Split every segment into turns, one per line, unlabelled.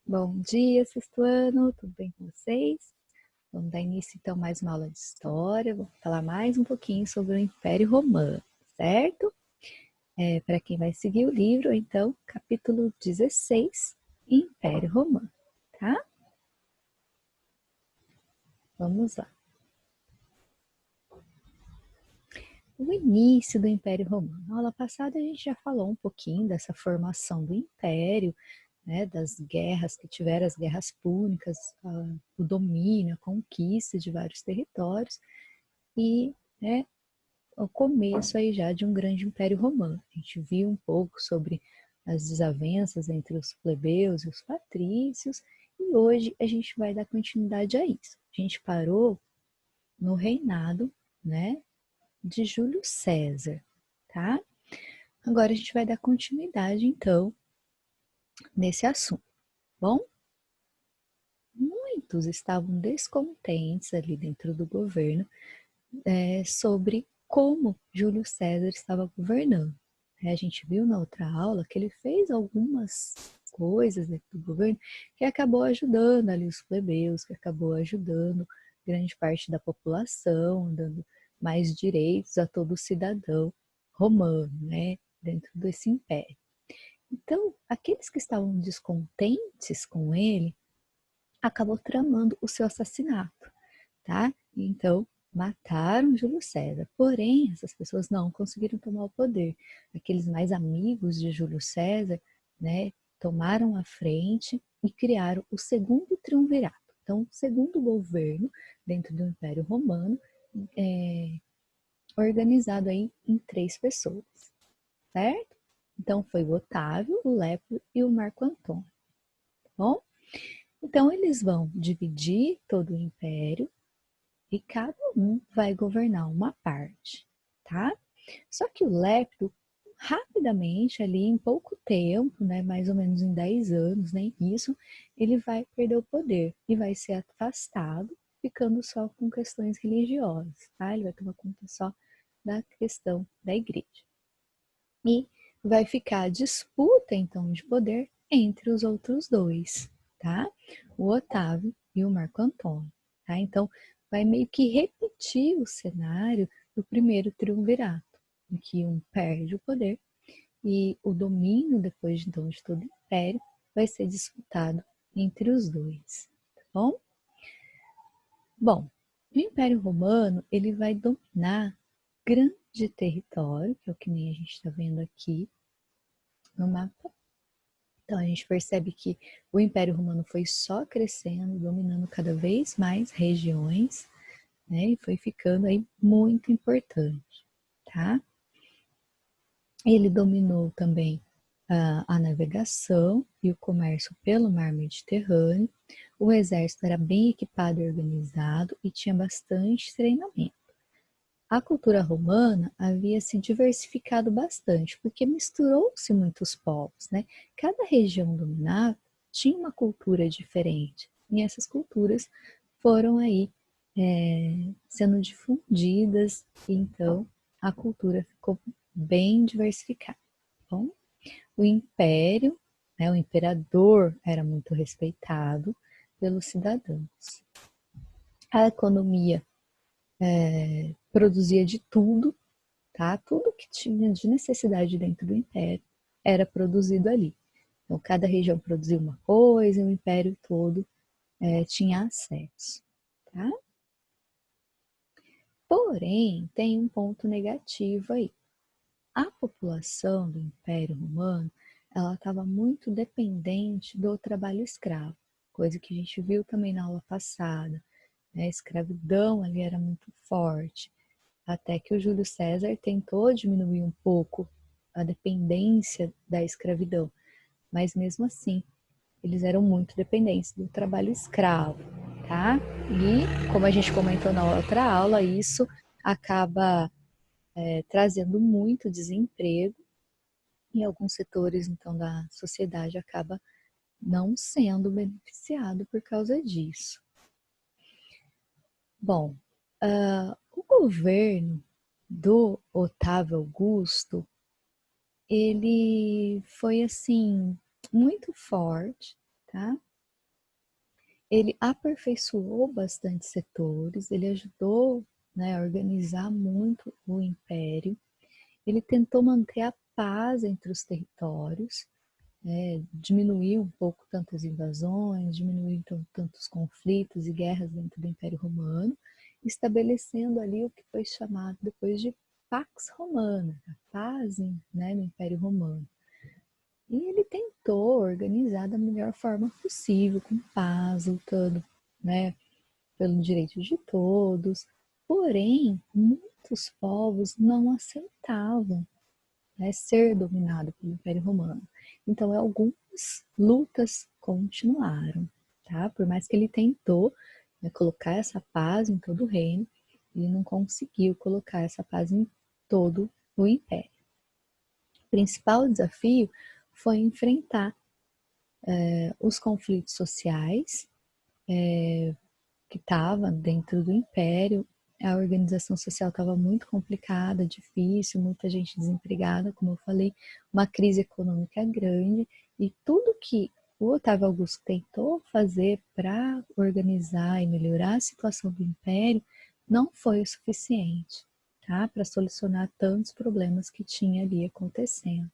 Bom dia, sexto ano, tudo bem com vocês? Vamos dar início então a mais uma aula de história. Vou falar mais um pouquinho sobre o Império Romano, certo? Para quem vai seguir o livro, então, capítulo 16, Império Romano, tá? Vamos lá. O início do Império Romano. Na aula passada a gente já falou um pouquinho dessa formação do Império, né, das guerras que tiveram, as guerras púnicas, o domínio, a conquista de vários territórios e, né, o começo aí já de um grande império romano. A gente viu um pouco sobre as desavenças entre os plebeus e os patrícios, e hoje a gente vai dar continuidade a isso. A gente parou no reinado, né, de Júlio César, tá? Agora a gente vai dar continuidade, então, nesse assunto. Bom, muitos estavam descontentes ali dentro do governo sobre como Júlio César estava governando. A gente viu na outra aula que ele fez algumas coisas dentro do governo que acabou ajudando ali os plebeus, que acabou ajudando grande parte da população, dando mais direitos a todo cidadão romano, né, dentro desse império. Então, aqueles que estavam descontentes com ele acabou tramando o seu assassinato, tá? Então, mataram Júlio César. Porém, essas pessoas não conseguiram tomar o poder. Aqueles mais amigos de Júlio César, né, tomaram a frente e criaram o segundo triunvirato. Então, o segundo governo dentro do Império Romano, organizado aí em 3 pessoas, certo? Então, foi o Otávio, o Lépio e o Marco Antônio, tá bom? Então, eles vão dividir todo o império e cada um vai governar uma parte, tá? Só que o Lépito, rapidamente, ali em pouco tempo, né, mais ou menos em 10 anos, nem isso, ele vai perder o poder e vai ser afastado, ficando só com questões religiosas, tá? Ele vai tomar conta só da questão da igreja. E vai ficar a disputa, então, de poder entre os outros dois, tá? O Otávio e o Marco Antônio, tá? Então, vai meio que repetir o cenário do primeiro triunvirato, em que um perde o poder e o domínio, depois então, de todo o império, vai ser disputado entre os dois, tá bom? Bom, o Império Romano, ele vai dominar grande território, que é o que nem a gente está vendo aqui no mapa. Então a gente percebe que o Império Romano foi só crescendo, dominando cada vez mais regiões, né? E foi ficando aí muito importante, tá? Ele dominou também a navegação e o comércio pelo mar Mediterrâneo. O exército era bem equipado e organizado e tinha bastante treinamento. A cultura romana havia se diversificado bastante, porque misturou-se muitos povos, né? Cada região dominada tinha uma cultura diferente, e essas culturas foram aí sendo difundidas, e então a cultura ficou bem diversificada. Bom, o império, né, o imperador era muito respeitado pelos cidadãos. A economia produzia de tudo, tá? Tudo que tinha de necessidade dentro do império era produzido ali. Então, cada região produzia uma coisa e o império todo tinha acesso, tá? Porém, tem um ponto negativo aí. A população do Império Romano, ela estava muito dependente do trabalho escravo, coisa que a gente viu também na aula passada, né? A escravidão ali era muito forte. Até que o Júlio César tentou diminuir um pouco a dependência da escravidão, mas mesmo assim, eles eram muito dependentes do trabalho escravo, tá? E, como a gente comentou na outra aula, isso acaba trazendo muito desemprego e alguns setores, então, da sociedade acaba não sendo beneficiado por causa disso. Bom, o governo do Otávio Augusto ele foi assim muito forte, tá? Ele aperfeiçoou bastante setores, ele ajudou, né, a organizar muito o império, ele tentou manter a paz entre os territórios, diminuir um pouco tantas invasões, diminuir tantos conflitos e guerras dentro do Império Romano, estabelecendo ali o que foi chamado depois de Pax Romana, a paz, né, no Império Romano. E ele tentou organizar da melhor forma possível, com paz, lutando, né, pelo direito de todos. Porém, muitos povos não aceitavam, né, ser dominado pelo Império Romano. Então, algumas lutas continuaram, tá? Por mais que ele tentou, né, colocar essa paz em todo o reino, ele não conseguiu colocar essa paz em todo o Império. O principal desafio foi enfrentar os conflitos sociais que estavam dentro do Império. A organização social estava muito complicada, difícil, muita gente desempregada, como eu falei, uma crise econômica grande, e tudo que o Otávio Augusto tentou fazer para organizar e melhorar a situação do Império não foi o suficiente, tá? Para solucionar tantos problemas que tinha ali acontecendo,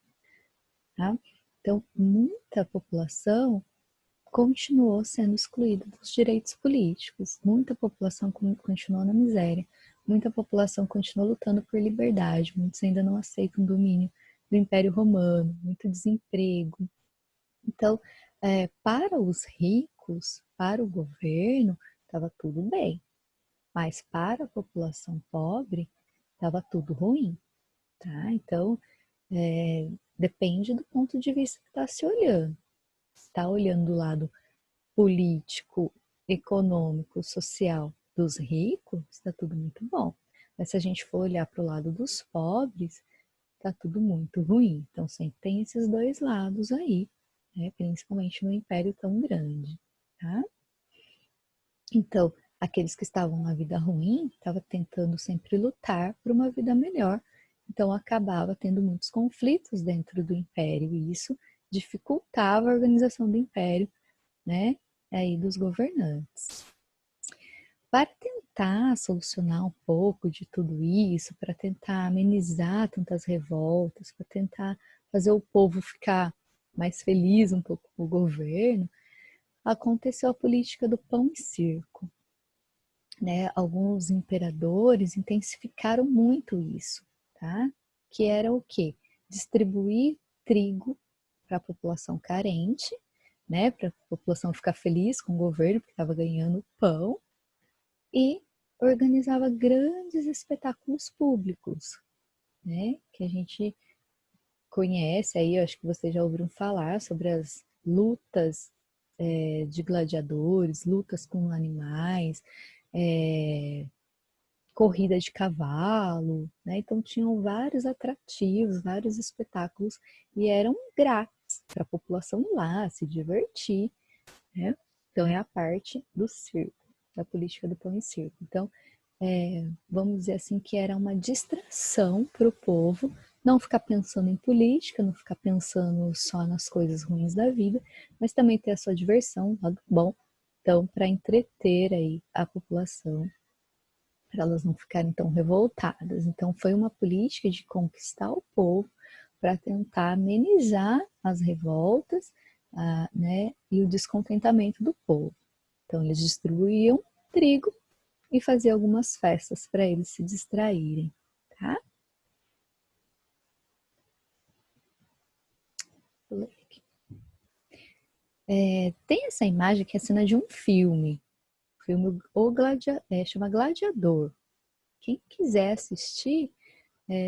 tá? Então, muita população continuou sendo excluída dos direitos políticos. Muita população continuou na miséria. Muita população continuou lutando por liberdade. Muitos ainda não aceitam o domínio do Império Romano. Muito desemprego. Então, para os ricos, para o governo, estava tudo bem. Mas para a população pobre, estava tudo ruim. Tá? Então, depende do ponto de vista que está se olhando. Está olhando do lado político, econômico, social dos ricos, está tudo muito bom. Mas se a gente for olhar para o lado dos pobres, está tudo muito ruim. Então sempre tem esses dois lados aí, né? Principalmente no império tão grande, tá? Então, aqueles que estavam na vida ruim estavam tentando sempre lutar por uma vida melhor. Então acabava tendo muitos conflitos dentro do império e isso dificultava a organização do império, né, aí dos governantes. Para tentar solucionar um pouco de tudo isso, para tentar amenizar tantas revoltas, para tentar fazer o povo ficar mais feliz um pouco com o governo, aconteceu a política do pão e circo, né? Alguns imperadores intensificaram muito isso, tá? Que era o quê? Distribuir trigo para a população carente, né? Para a população ficar feliz com o governo, porque estava ganhando pão, e organizava grandes espetáculos públicos, né? Que a gente conhece aí, eu acho que vocês já ouviram falar sobre as lutas de gladiadores, lutas com animais, corrida de cavalo, né? Então tinham vários atrativos, vários espetáculos e eram grátis para a população ir lá se divertir, né? Então é a parte do circo, da política do pão e circo. Então, vamos dizer assim que era uma distração para o povo não ficar pensando em política, não ficar pensando só nas coisas ruins da vida, mas também ter a sua diversão, lado bom. Então, para entreter aí a população, para elas não ficarem tão revoltadas. Então, foi uma política de conquistar o povo para tentar amenizar as revoltas, né, e o descontentamento do povo. Então, eles distribuíam trigo e faziam algumas festas para eles se distraírem, tá? Tem essa imagem que é a cena de um filme. O filme chama Gladiador. Quem quiser assistir,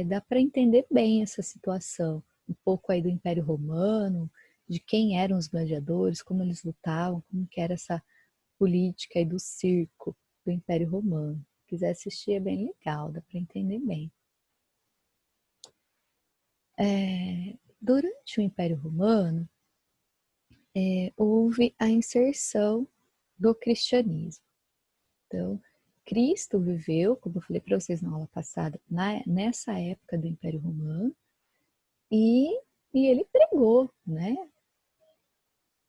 dá para entender bem essa situação. Um pouco aí do Império Romano, de quem eram os gladiadores, como eles lutavam, como que era essa política aí do circo do Império Romano. Se quiser assistir, é bem legal, dá para entender bem. Durante o Império Romano, houve a inserção do cristianismo. Então, Cristo viveu, como eu falei para vocês na aula passada, nessa época do Império Romano, e ele pregou, né?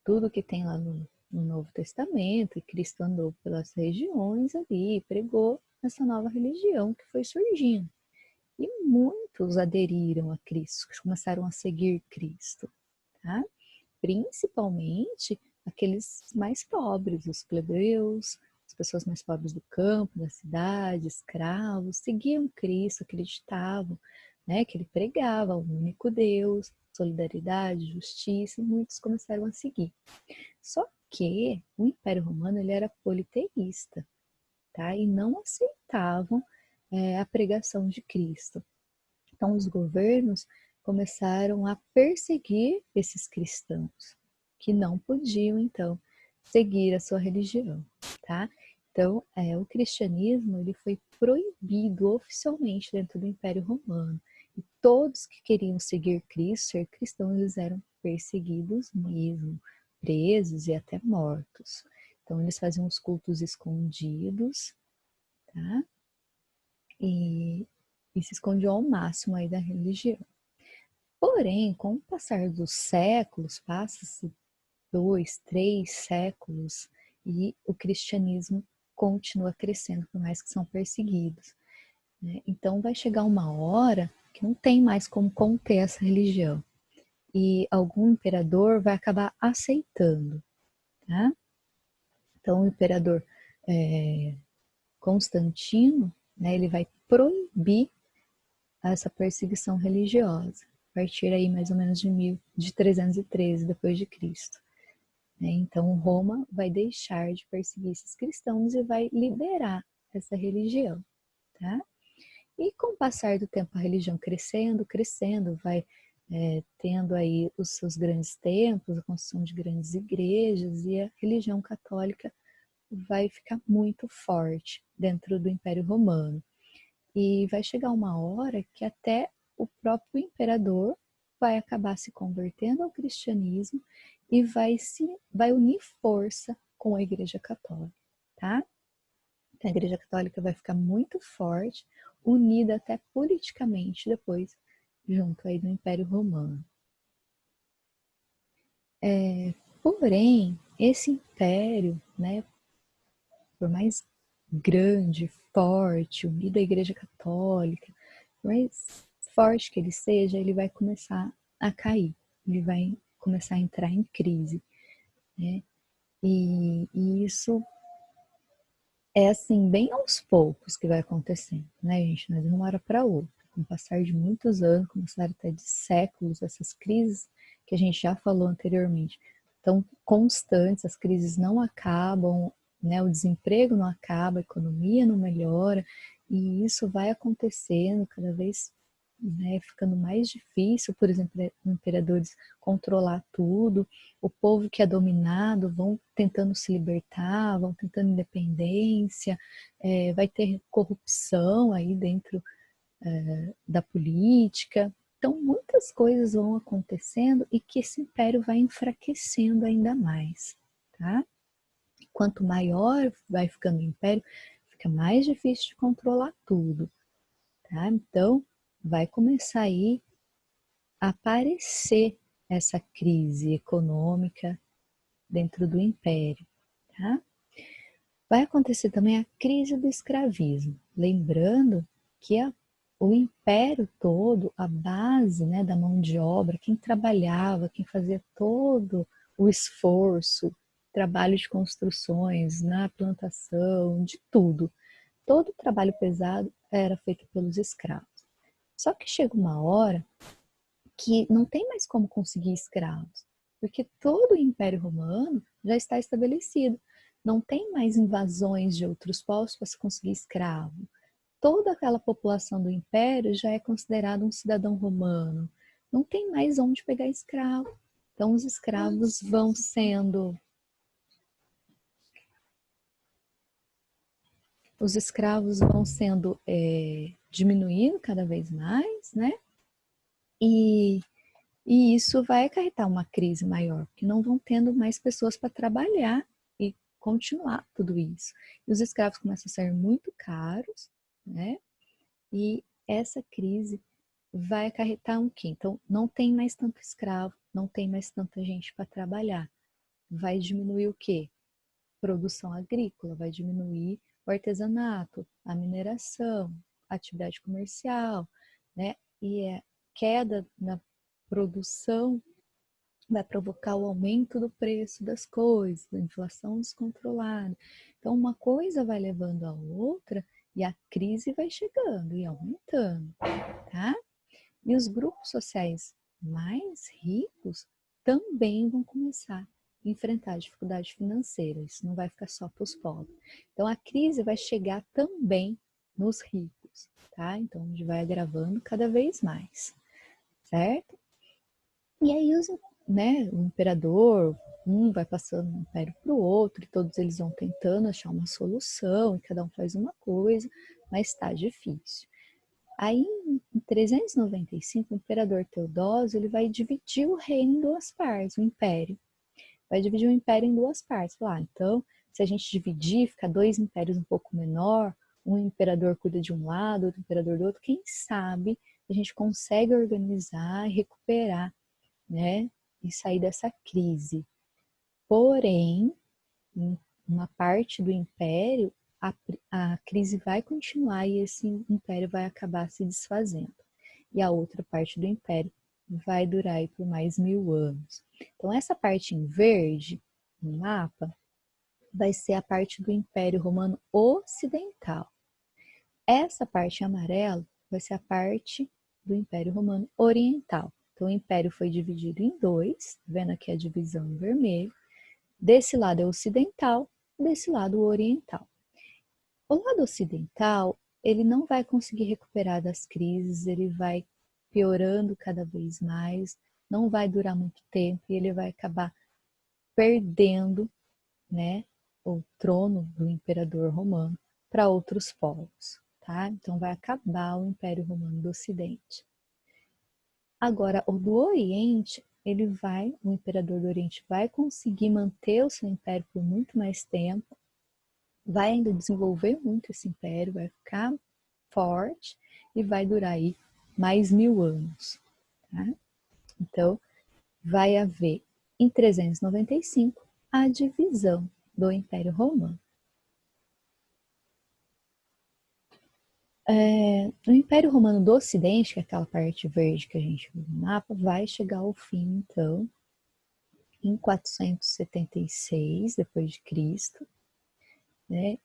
Tudo que tem lá no no Novo Testamento, e Cristo andou pelas regiões ali, pregou essa nova religião que foi surgindo. E muitos aderiram a Cristo, começaram a seguir Cristo, tá? Principalmente aqueles mais pobres, os plebeus, as pessoas mais pobres do campo, da cidade, escravos, seguiam Cristo, acreditavam, né, que ele pregava o único Deus, solidariedade, justiça, e muitos começaram a seguir. Só que o Império Romano ele era politeísta, tá? E não aceitavam a pregação de Cristo. Então, os governos começaram a perseguir esses cristãos, que não podiam, então, seguir a sua religião, tá? Então, o cristianismo ele foi proibido oficialmente dentro do Império Romano. E todos que queriam seguir Cristo, ser cristãos, eles eram perseguidos mesmo, presos e até mortos. Então, eles faziam os cultos escondidos, tá? E se escondiam ao máximo aí da religião. Porém, com o passar dos séculos, passa-se 2, 3 séculos, e o cristianismo continua crescendo, por mais que são perseguidos, né? Então vai chegar uma hora que não tem mais como conter essa religião. E algum imperador vai acabar aceitando, tá? Então o imperador Constantino, né, ele vai proibir essa perseguição religiosa, a partir aí mais ou menos de 313 depois de Cristo. Então Roma vai deixar de perseguir esses cristãos e vai liberar essa religião, tá? E com o passar do tempo a religião crescendo, vai tendo aí os seus grandes templos, a construção de grandes igrejas, e a religião católica vai ficar muito forte dentro do Império Romano. E vai chegar uma hora que até o próprio imperador vai acabar se convertendo ao cristianismo e vai unir força com a Igreja Católica, tá? Então, a Igreja Católica vai ficar muito forte, unida até politicamente depois, junto aí do Império Romano. Porém, esse império, né, por mais grande, forte, unido à Igreja Católica, por mais forte que ele seja, ele vai começar a cair, ele vai começar a entrar em crise, né? E isso é assim, bem aos poucos que vai acontecendo, né, gente? Não é de uma hora para outra. Com o passar de muitos anos, com o passar até de séculos, essas crises que a gente já falou anteriormente, tão constantes, as crises não acabam, né? O desemprego não acaba, a economia não melhora, e isso vai acontecendo cada vez, né, ficando mais difícil, por exemplo, imperadores controlar tudo, o povo que é dominado vão tentando se libertar, vão tentando independência, vai ter corrupção aí dentro da política. Então, muitas coisas vão acontecendo e que esse império vai enfraquecendo ainda mais, tá? Quanto maior vai ficando o império, fica mais difícil de controlar tudo, tá? Então, vai começar aí a aparecer essa crise econômica dentro do império, tá? Vai acontecer também a crise do escravismo, lembrando que o império todo, a base, né, da mão de obra, quem trabalhava, quem fazia todo o esforço, trabalho de construções, na plantação, de tudo, todo o trabalho pesado era feito pelos escravos. Só que chega uma hora que não tem mais como conseguir escravos, porque todo o Império Romano já está estabelecido. Não tem mais invasões de outros povos para se conseguir escravo. Toda aquela população do Império já é considerada um cidadão romano. Não tem mais onde pegar escravo. Então os escravos vão sendo diminuindo cada vez mais, né? E isso vai acarretar uma crise maior, porque não vão tendo mais pessoas para trabalhar e continuar tudo isso. E os escravos começam a ser muito caros, né? E essa crise vai acarretar o quê? Então, não tem mais tanto escravo, não tem mais tanta gente para trabalhar. vai diminuir o quê? Produção agrícola, vai diminuir o artesanato, a mineração, a atividade comercial, né? E a queda na produção vai provocar o aumento do preço das coisas, a inflação descontrolada. Então, uma coisa vai levando a outra e a crise vai chegando e aumentando, tá? E os grupos sociais mais ricos também vão começar a enfrentar dificuldade financeira. Isso não vai ficar só para os pobres. Então, a crise vai chegar também nos ricos, tá? Então, a gente vai agravando cada vez mais, certo? E aí, o imperador, um vai passando um império para o outro, e todos eles vão tentando achar uma solução, e cada um faz uma coisa, mas está difícil. Aí, em 395, o imperador Teodósio ele vai dividir o reino em duas partes, o império. Vai dividir o império em duas partes. Falar, então, se a gente dividir, fica dois impérios um pouco menor, um imperador cuida de um lado, outro imperador do outro, quem sabe a gente consegue organizar e recuperar, né? E sair dessa crise. Porém, em uma parte do império, a crise vai continuar e esse império vai acabar se desfazendo. E a outra parte do império vai durar aí por mais 1000 anos. Então, essa parte em verde no mapa vai ser a parte do Império Romano Ocidental. Essa parte em amarelo vai ser a parte do Império Romano Oriental. Então, o império foi dividido em dois, vendo aqui a divisão em vermelho. Desse lado é o ocidental, desse lado o oriental. O lado ocidental, ele não vai conseguir recuperar das crises, ele vai piorando cada vez mais, não vai durar muito tempo e ele vai acabar perdendo, né, o trono do imperador romano para outros povos, tá? Então vai acabar o Império Romano do Ocidente. Agora, o do Oriente, o imperador do Oriente vai conseguir manter o seu império por muito mais tempo, vai ainda desenvolver muito esse império, vai ficar forte e vai durar aí mais 1000 anos. Tá? Então, vai haver em 395 a divisão do Império Romano. O Império Romano do Ocidente, que é aquela parte verde que a gente viu no mapa, vai chegar ao fim, então, em 476 depois de Cristo, né?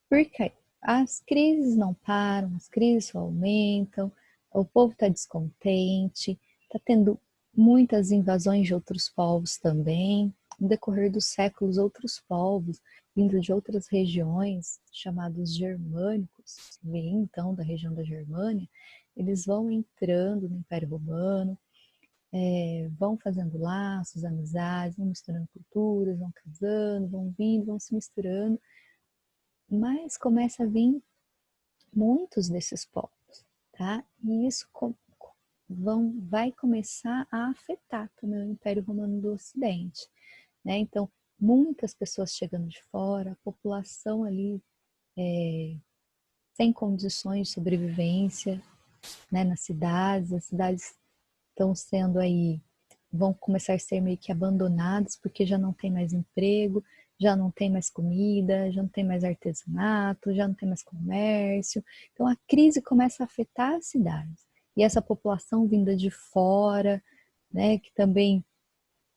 Porque as crises não param, as crises só aumentam, o povo está descontente, está tendo muitas invasões de outros povos também. No decorrer dos séculos, outros povos, vindo de outras regiões, chamados germânicos, que vêm então da região da Germânia, eles vão entrando no Império Romano, vão fazendo laços, amizades, vão misturando culturas, vão casando, vão vindo, vão se misturando, mas começa a vir muitos desses povos, tá? E isso vai começar a afetar também o Império Romano do Ocidente, né? Então, muitas pessoas chegando de fora, a população ali sem condições de sobrevivência, né? Nas cidades, as cidades estão sendo aí, vão começar a ser meio que abandonadas porque já não tem mais emprego, já não tem mais comida, já não tem mais artesanato, já não tem mais comércio. Então a crise começa a afetar as cidades. E essa população vinda de fora, né, que também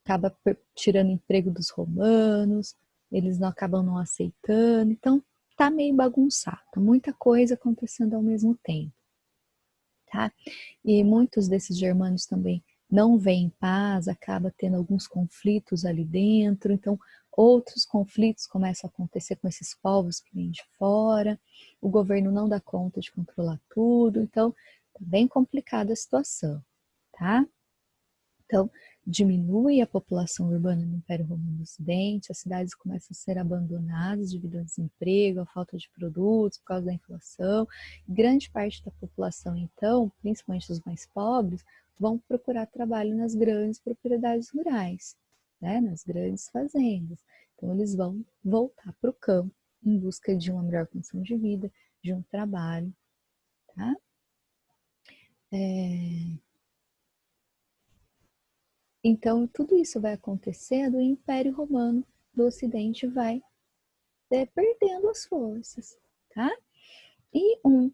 acaba tirando emprego dos romanos, eles não acabam não aceitando. Então tá meio bagunçado, muita coisa acontecendo ao mesmo tempo, tá? E muitos desses germanos também não veem paz, acaba tendo alguns conflitos ali dentro, então outros conflitos começam a acontecer com esses povos que vêm de fora, o governo não dá conta de controlar tudo, então tá bem complicada a situação, tá? Então, diminui a população urbana no Império Romano do Ocidente, as cidades começam a ser abandonadas devido ao desemprego, à falta de produtos, por causa da inflação. Grande parte da população, então, principalmente os mais pobres, vão procurar trabalho nas grandes propriedades rurais, né, nas grandes fazendas. Então, eles vão voltar para o campo em busca de uma melhor condição de vida, de um trabalho, tá? Então, tudo isso vai acontecendo e o Império Romano do Ocidente vai perdendo as forças, tá? E um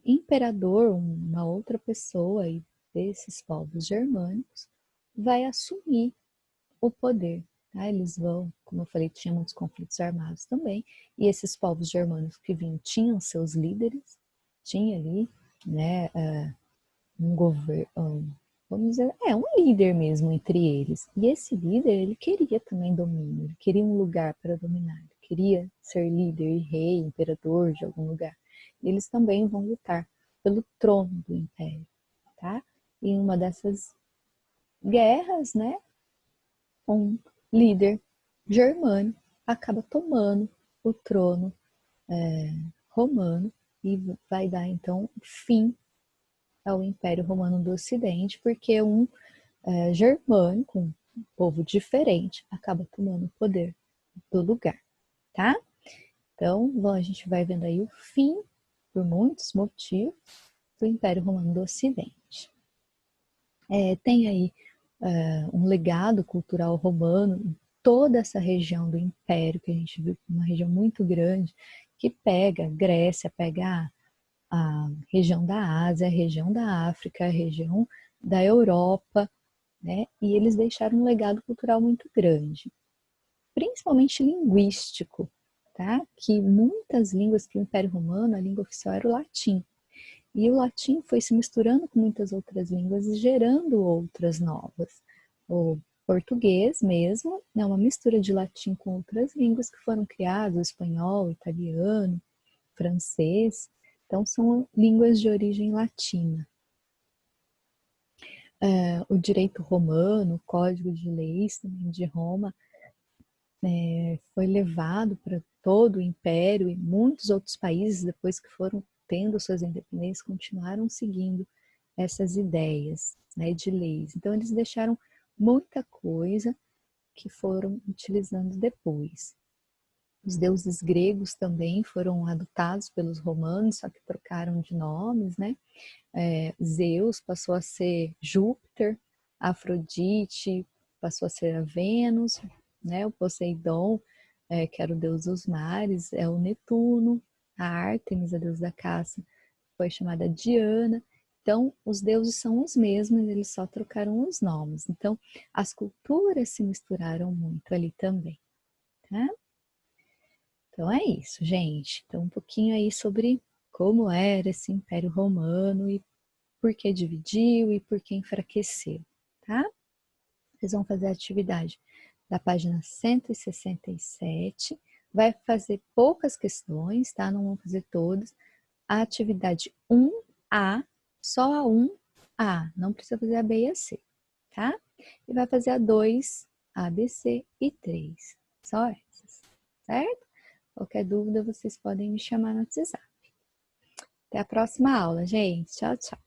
imperador, uma outra pessoa aí desses povos germânicos, vai assumir o poder. Tá? Eles vão, como eu falei, tinha muitos conflitos armados também, e esses povos germânicos que vinham tinham seus líderes, tinha ali, né, um governo, vamos dizer, um líder mesmo entre eles. E esse líder, ele queria também domínio, ele queria um lugar para dominar, ele queria ser líder e rei, imperador de algum lugar. E eles também vão lutar pelo trono do império, tá? E em uma dessas guerras, né, um líder germânico acaba tomando o trono romano e vai dar então fim ao Império Romano do Ocidente, porque um germânico, um povo diferente, acaba tomando o poder do lugar, tá? Então, a gente vai vendo aí o fim, por muitos motivos, do Império Romano do Ocidente. Tem aí um legado cultural romano em toda essa região do Império, que a gente viu, uma região muito grande, que pega a Grécia, pega a região da Ásia, a região da África, a região da Europa, né? E eles deixaram um legado cultural muito grande, principalmente linguístico, tá? Que muitas línguas que o Império Romano, a língua oficial era o latim. E o latim foi se misturando com muitas outras línguas e gerando outras novas. O português mesmo é uma mistura de latim com outras línguas que foram criadas, o espanhol, o italiano, francês. Então, são línguas de origem latina. O direito romano, o código de leis também de Roma, foi levado para todo o império e muitos outros países, depois que foram tendo suas independências, continuaram seguindo essas ideias, né, de leis. Então, eles deixaram muita coisa que foram utilizando depois. Os deuses gregos também foram adotados pelos romanos, só que trocaram de nomes, né? Zeus passou a ser Júpiter, Afrodite passou a ser a Vênus, né? O Poseidon, que era o deus dos mares, é o Netuno, a Ártemis, a deusa da caça, foi chamada Diana. Então, os deuses são os mesmos, eles só trocaram os nomes. Então, as culturas se misturaram muito ali também, tá? Então é isso, gente. Então, um pouquinho aí sobre como era esse Império Romano e por que dividiu e por que enfraqueceu, tá? Vocês vão fazer a atividade da página 167. Vai fazer poucas questões, tá? Não vão fazer todas. A atividade 1A, só a 1A, não precisa fazer a B e a C, tá? E vai fazer a 2, A, B, C e 3, só essas, certo? Qualquer dúvida, vocês podem me chamar no WhatsApp. Até a próxima aula, gente. Tchau, tchau.